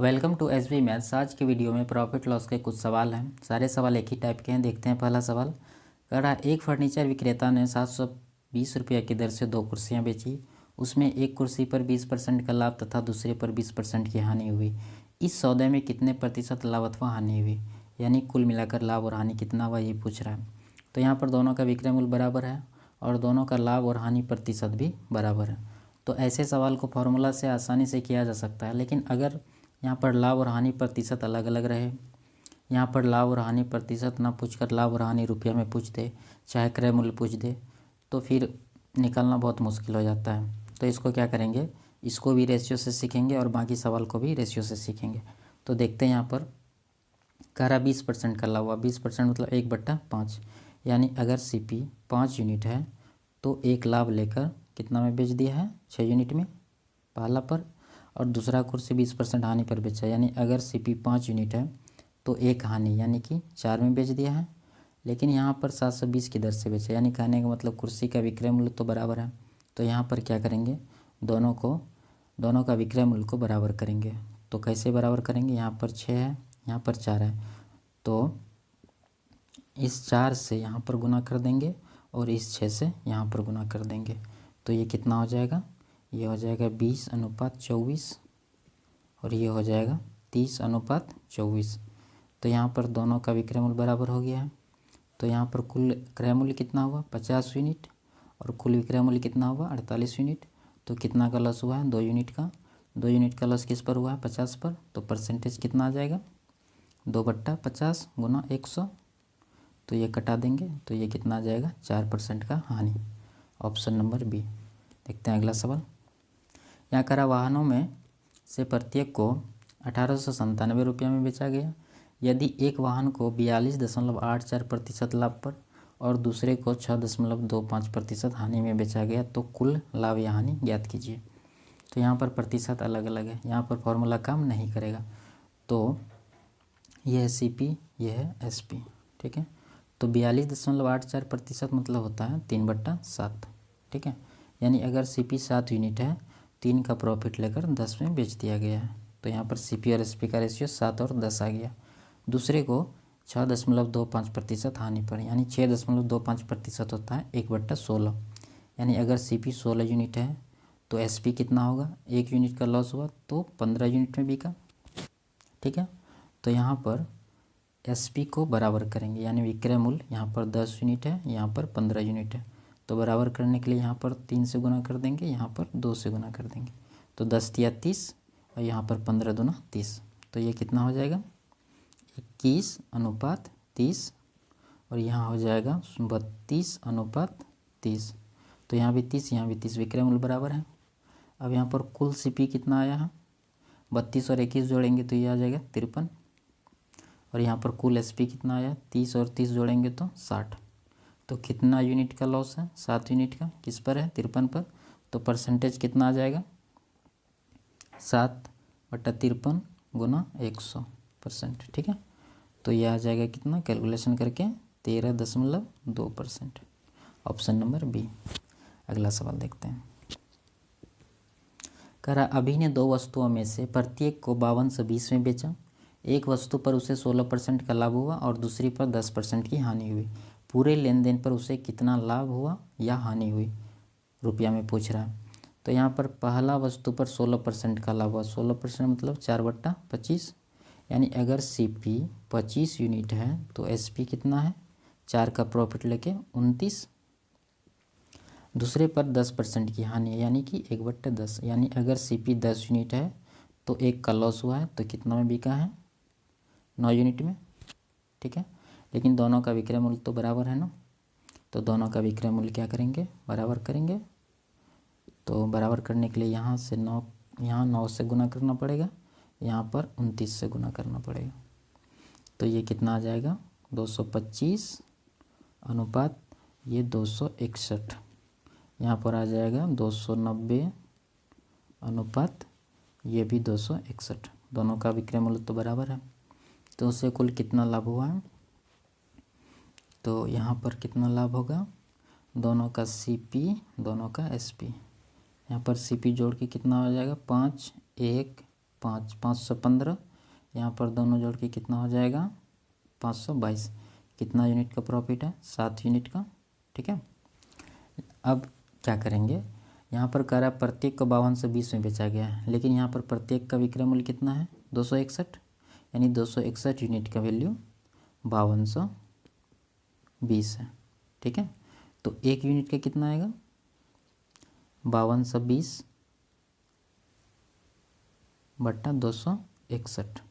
Welcome to S B maths. आज के video में प्रॉफिट लॉस के कुछ सवाल हैं। सारे सवाल एक ही टाइप के हैं। देखते हैं पहला सवाल। कह रहा एक फर्नीचर विक्रेता ने 720 रुपये की दर से 2 कुर्सियां बेची। उसमें एक कुर्सी पर 20% का लाभ तथा दूसरे पर 20% की हानि हुई। इस सौदे में कितने प्रतिशत लाभ अथवा हानि हुई, यानी कुल मिलाकर लाभ और हानि कितना हुआ, ये पूछ रहा है। तो यहाँ पर दोनों का विक्रय मूल्य बराबर है और दोनों का लाभ और हानि प्रतिशत भी बराबर है। तो ऐसे सवाल को फॉर्मूला से आसानी से किया जा सकता है। लेकिन अगर यहाँ पर लाभ और हानि प्रतिशत अलग अलग रहे, यहाँ पर लाभ और हानि प्रतिशत ना पूछकर लाभ और हानि रुपया में पूछ दे, चाहे क्रय मूल्य पूछ दे, तो फिर निकालना बहुत मुश्किल हो जाता है। तो इसको क्या करेंगे, इसको भी रेशियो से सीखेंगे और बाकी सवाल को भी रेशियो से सीखेंगे। तो देखते हैं यहाँ पर कह रहा 20% का लाभ हुआ। 20% मतलब 1/5, यानी अगर CP 5 यूनिट है तो एक लाभ लेकर कितना में बेच दिया है, 6 यूनिट में पहला पर, और दूसरा कुर्सी 20% हानि पर बेचा, यानी अगर CP 5 यूनिट है तो एक हानि यानी कि 4 में बेच दिया है। लेकिन यहाँ पर 720 की दर से बेचा, यानी कहने का मतलब कुर्सी का विक्रय मूल्य तो बराबर है। तो यहाँ पर क्या करेंगे, दोनों का विक्रय मूल्य को बराबर करेंगे। तो कैसे बराबर करेंगे, यहाँ पर 6 है, यहाँ पर 4 है, तो इस 4 से यहाँ पर गुना कर देंगे और इस 6 से यहाँ पर गुना कर देंगे। तो ये कितना हो जाएगा, ये हो जाएगा 20/24 और ये हो जाएगा 30/24। तो यहाँ पर दोनों का विक्रय मूल्य बराबर हो गया है। तो यहाँ पर कुल क्रय मूल्य कितना हुआ, 50 यूनिट, और कुल विक्रय मूल्य कितना हुआ, 48 यूनिट। तो कितना का लॉस हुआ है, 2 यूनिट का। 2 यूनिट का लॉस किस पर हुआ है, 50 पर। तो परसेंटेज कितना आ जाएगा, 2/50 गुना 100। तो ये कटा देंगे तो ये कितना आ जाएगा, 4% का हानि। Option number B. देखते हैं अगला सवाल। यहाँ करा वाहनों में से प्रत्येक को 1897 रुपये में बेचा गया। यदि एक वाहन को 42.84% लाभ पर और दूसरे को 6.25% हानि में बेचा गया तो कुल लाभ या हानि ज्ञात कीजिए। तो यहाँ पर प्रतिशत अलग अलग है, यहाँ पर फॉर्मूला काम नहीं करेगा। तो ये है CP, ये है SP, ठीक है। तो 42.84% मतलब होता है 3/7, ठीक है। यानी अगर CP 7 यूनिट है, 3 का प्रॉफिट लेकर 10 में बेच दिया गया है। तो यहाँ पर CP और SP का रेशियो 7 और 10 आ गया। दूसरे को 6.25% हानि पर, यानी 6.25% होता है 1/16। यानी अगर CP 16 यूनिट है तो SP कितना होगा, 1 यूनिट का लॉस हुआ तो 15 यूनिट में बिका, ठीक है। तो यहाँ पर SP को बराबर करेंगे, यानी विक्रय मूल्य यहाँ पर 10 यूनिट है, यहाँ पर 15 यूनिट है। तो बराबर करने के लिए यहाँ पर 3 से गुना कर देंगे, यहाँ पर 2 से गुना कर देंगे। तो 10 या 30 और यहाँ पर 15 दूना 30। तो ये कितना हो जाएगा, 21/30, और यहाँ हो जाएगा 32/30। तो यहाँ भी 30, यहाँ भी 30, विक्रय मूल्य बराबर है। अब यहाँ पर कुल CP कितना आया है, 32 और 21 जोड़ेंगे तो ये आ जाएगा 53। और यहाँ पर कुल SP कितना आया, 30 और 30 जोड़ेंगे तो 60। तो कितना यूनिट का लॉस है, 7 यूनिट का। किस पर है, 53 पर। तो परसेंटेज कितना आ जाएगा, 7/53 गुना 100%, ठीक है। तो ये आ जाएगा कितना, कैलकुलेशन करके 13.2%। Option number B. अगला सवाल देखते हैं। कह रहा अभी ने 2 वस्तुओं में से प्रत्येक को 52 से 20 में बेचा। एक वस्तु पर उसे 16% का लाभ हुआ और दूसरी पर 10% की हानि हुई। पूरे लेन देन पर उसे कितना लाभ हुआ या हानि हुई, रुपया में पूछ रहा है। तो यहाँ पर पहला वस्तु पर 16% का लाभ हुआ। 16% मतलब 4/25, यानी अगर CP 25 यूनिट है तो SP कितना है, 4 का प्रॉफिट लेके 29। दूसरे पर 10% की हानि है, यानी कि 1/10, यानी अगर CP 10 यूनिट है तो एक का लॉस हुआ है तो कितना में बिका है, 9 यूनिट में, ठीक है। लेकिन दोनों का विक्रय मूल्य तो बराबर है ना, तो दोनों का विक्रय मूल्य क्या करेंगे, बराबर करेंगे। तो बराबर करने के लिए यहाँ से 9, यहाँ 9 से गुना करना पड़ेगा, यहाँ पर 29 से गुना करना पड़ेगा। तो ये कितना आ जाएगा, 225 अनुपात ये 261। यहाँ पर आ जाएगा 290 अनुपात ये भी 261। दोनों का विक्रय मूल्य तो बराबर है। तो उससे कुल कितना लाभ हुआ है, तो यहाँ पर कितना लाभ होगा, दोनों का CP दोनों का SP। यहाँ पर CP जोड़ के कितना हो जाएगा, 5, 1, 5, 515, यहाँ पर दोनों जोड़ के कितना हो जाएगा 522। कितना यूनिट का प्रॉफिट है 7 यूनिट का। ठीक है, अब क्या करेंगे, यहाँ पर कह रहा है प्रत्येक को 5220 में बेचा गया है, लेकिन यहाँ पर प्रत्येक का विक्रय मूल्य कितना है 261, यानी 261 यूनिट का वैल्यू 5220 है। ठीक है, तो एक यूनिट का कितना आएगा 5220 बट्टा 261,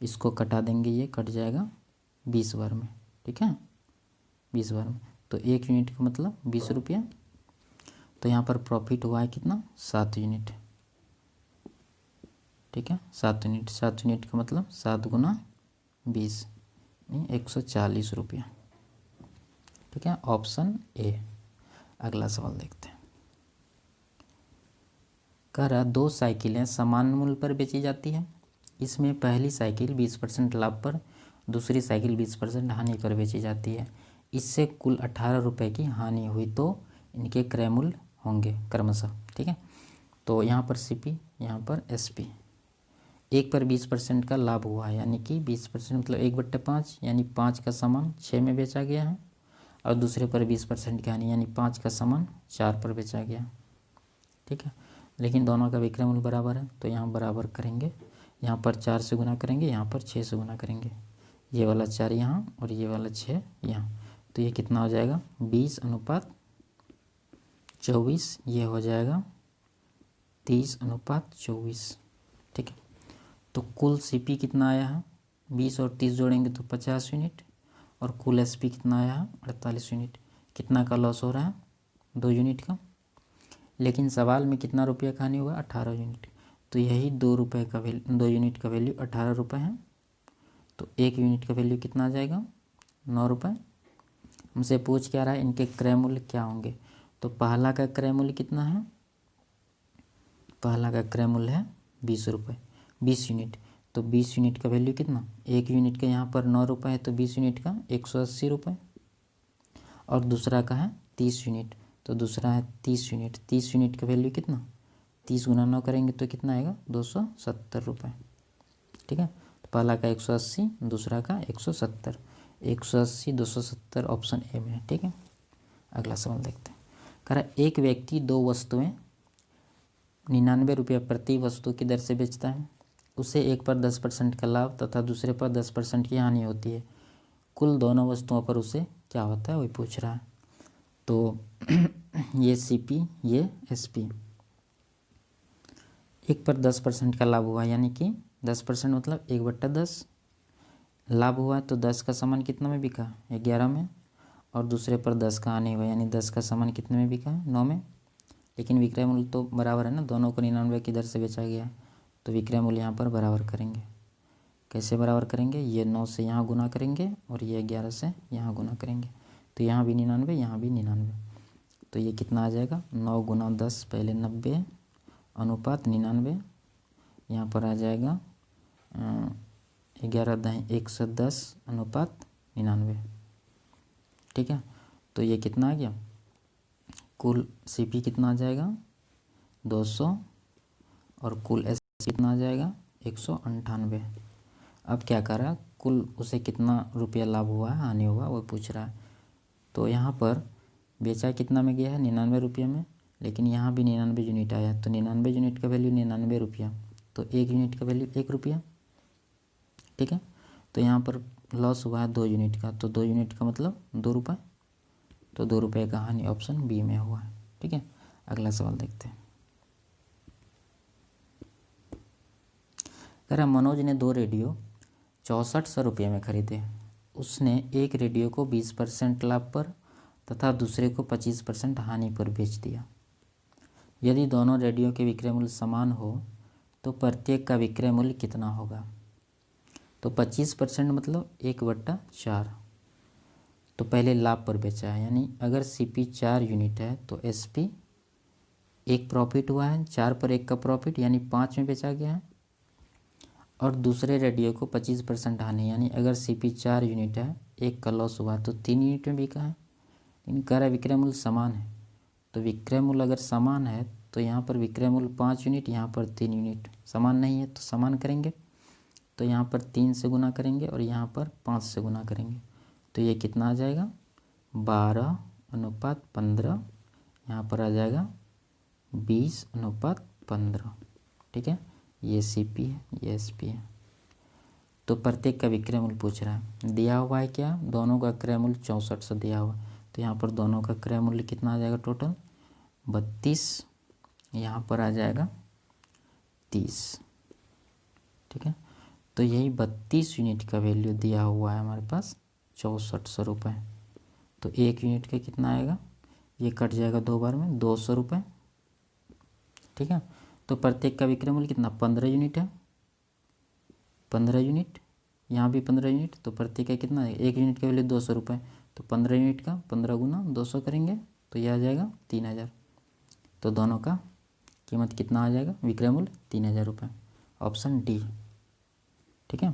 इसको कटा देंगे, ये कट जाएगा 20 बार में। ठीक है, 20 बार में, तो एक यूनिट का मतलब 20 रुपया। तो यहाँ पर प्रॉफिट हुआ है कितना 7 यूनिट। ठीक है, 7 यूनिट, 7 यूनिट का मतलब 7 गुना 20 140 रुपया। ठीक है, ऑप्शन ए। अगला सवाल देखते हैं। कह रहा 2 साइकिलें समान मूल्य पर बेची जाती है। इसमें पहली साइकिल 20% लाभ पर, दूसरी साइकिल 20% हानि पर बेची जाती है। इससे कुल 18 रुपये की हानि हुई तो इनके क्रय मूल्य होंगे क्रमशः। ठीक है, तो यहाँ पर सीपी, यहाँ पर एसपी। एक पर 20% का लाभ हुआ है, यानी कि 20% मतलब 1/5, यानी 5 का सामान 6 में बेचा गया है, और दूसरे पर 20% की हानि, यानी 5 का सामान 4 पर बेचा गया। ठीक है, लेकिन दोनों का विक्रय मूल्य बराबर है, तो यहाँ बराबर करेंगे, यहाँ पर 4 से गुना करेंगे, यहाँ पर 6 से गुना करेंगे। ये वाला 4 यहाँ और ये वाला 6 यहाँ, तो ये कितना हो जाएगा 20/24, ये हो जाएगा 30/24। ठीक है, तो कुल सीपी कितना आया है 20 और 30 जोड़ेंगे तो 50 यूनिट, और कुल एसपी कितना आया है 48 यूनिट। कितना का लॉस हो रहा है 2 यूनिट का, लेकिन सवाल में कितना रुपये का हानि हुआ 18 यूनिट, तो यही 2 रुपये का वैल्यू, 2 यूनिट का वैल्यू 18 रुपये है, तो एक यूनिट का वैल्यू कितना आ जाएगा 9 रुपये। हमसे पूछ क्या रहा है इनके क्रय मूल्य क्या होंगे, तो पहला का क्रय मूल्य कितना है, पहला का क्रय मूल्य है 20 रुपये, 20 यूनिट, तो 20 यूनिट का वैल्यू कितना, एक यूनिट का यहाँ पर 9 रुपये है, तो 20 यूनिट का 180 रुपये, और दूसरा का है 30 यूनिट, तो दूसरा है 30 यूनिट, 30 यूनिट का वैल्यू कितना, 30 गुना 9 करेंगे तो कितना आएगा 270 रुपये। ठीक है, तो पहला का 180, दूसरा का 170, 180 270 ऑप्शन ए में है। ठीक है, अगला सवाल देखते हैं। कह रहा एक व्यक्ति 2 वस्तुएं 99 रुपये प्रति वस्तु की दर से बेचता है। उसे एक पर 10% का लाभ तथा दूसरे पर 10% की हानि होती है। कुल दोनों वस्तुओं पर उसे क्या होता है वही पूछ रहा है। तो ये सीपी, ये एसपी। एक पर 10% का लाभ हुआ, यानी कि 10% मतलब 1/10 लाभ हुआ, तो 10 का सामान कितना में बिका 11 में, और दूसरे पर 10 का हानि हुआ, यानी 10 का सामान कितने में बिका 9 में। लेकिन विक्रय मूल्य तो बराबर है ना, दोनों को 99 की दर से बेचा गया, तो विक्रय मूल्य यहाँ पर बराबर करेंगे। कैसे बराबर करेंगे, ये 9 से यहाँ गुना करेंगे और ये 11 से यहाँ गुना करेंगे, तो यहाँ भी 99, यहाँ भी 99, तो ये कितना आ जाएगा 9 गुना 10 पहले 90 अनुपात 99, यहाँ पर आ जाएगा 11 दाएँ 110 अनुपात 99। ठीक है, तो ये कितना आ गया, कुल सीपी कितना आ जाएगा 200, और कुल एस कितना आ जाएगा 198। अब क्या कर रहा है, कुल उसे कितना रुपया लाभ हुआ है हानि हुआ वो पूछ रहा है। तो यहाँ पर बेचा कितना में गया है 99 रुपये में, लेकिन यहाँ भी 99 यूनिट आया, तो 99 यूनिट का वैल्यू 99 रुपया, तो एक यूनिट का वैल्यू 1 रुपया। ठीक है, तो यहाँ पर लॉस हुआ है 2 यूनिट का, तो 2 यूनिट का मतलब 2 रुपये, तो 2 रुपये का हानि ऑप्शन बी में हुआ है। ठीक है, अगला सवाल देखते हैं। कह रहा मनोज ने 2 रेडियो 6400 रुपये में खरीदे। उसने एक रेडियो को 20% लाभ पर तथा दूसरे को 25% हानि पर बेच दिया। यदि दोनों रेडियो के विक्रय मूल्य समान हो तो प्रत्येक का विक्रय मूल्य कितना होगा। तो 25% मतलब 1/4, तो पहले लाभ पर बेचा है, यानी अगर सीपी 4 यूनिट है तो एसपी 1 प्रॉफिट हुआ है, 4 पर 1 का प्रॉफिट यानी 5 में बेचा गया है, और दूसरे रेडियो को 25% हानि, यानी अगर सीपी 4 यूनिट है 1 का लॉस हुआ तो 3 यूनिट में बिका है। लेकिन कह रहा विक्रय मूल्य समान है, तो विक्रय मूल्य अगर समान है तो यहाँ पर विक्रय मूल्य 5 यूनिट, यहाँ पर 3 यूनिट, समान नहीं है तो समान करेंगे। तो यहाँ पर 3 से गुना करेंगे और यहाँ पर 5 से गुना करेंगे, तो ये कितना आ जाएगा 12:15। यहाँ पर आ जाएगा 20:15। ठीक है, ये CP है, ये SP है। तो प्रत्येक का विक्रय मूल्य पूछ रहा है, दिया हुआ है क्या, दोनों का क्रय मूल्य 6400 दिया हुआ है। तो यहाँ पर दोनों का क्रय मूल्य कितना आ जाएगा टोटल 32, यहाँ पर आ जाएगा 30। ठीक है, तो यही 32 यूनिट का वैल्यू दिया हुआ है हमारे पास 6400 रुपये। तो 1 यूनिट का कितना आएगा, ये कट जाएगा 2 बार में 200 रुपये। ठीक है, तो प्रत्येक का विक्रय मूल्य कितना 15 यूनिट है, 15 यूनिट, यहाँ भी 15 यूनिट, तो प्रत्येक का कितना है 1 यूनिट का वैल्यू 200 रुपये। तो 15 यूनिट का 15 गुना 200 करेंगे तो यह आ जाएगा 3000। तो दोनों का कीमत कितना आ जाएगा, विक्रय मूल्य 3000 रुपये, ऑप्शन डी। ठीक है।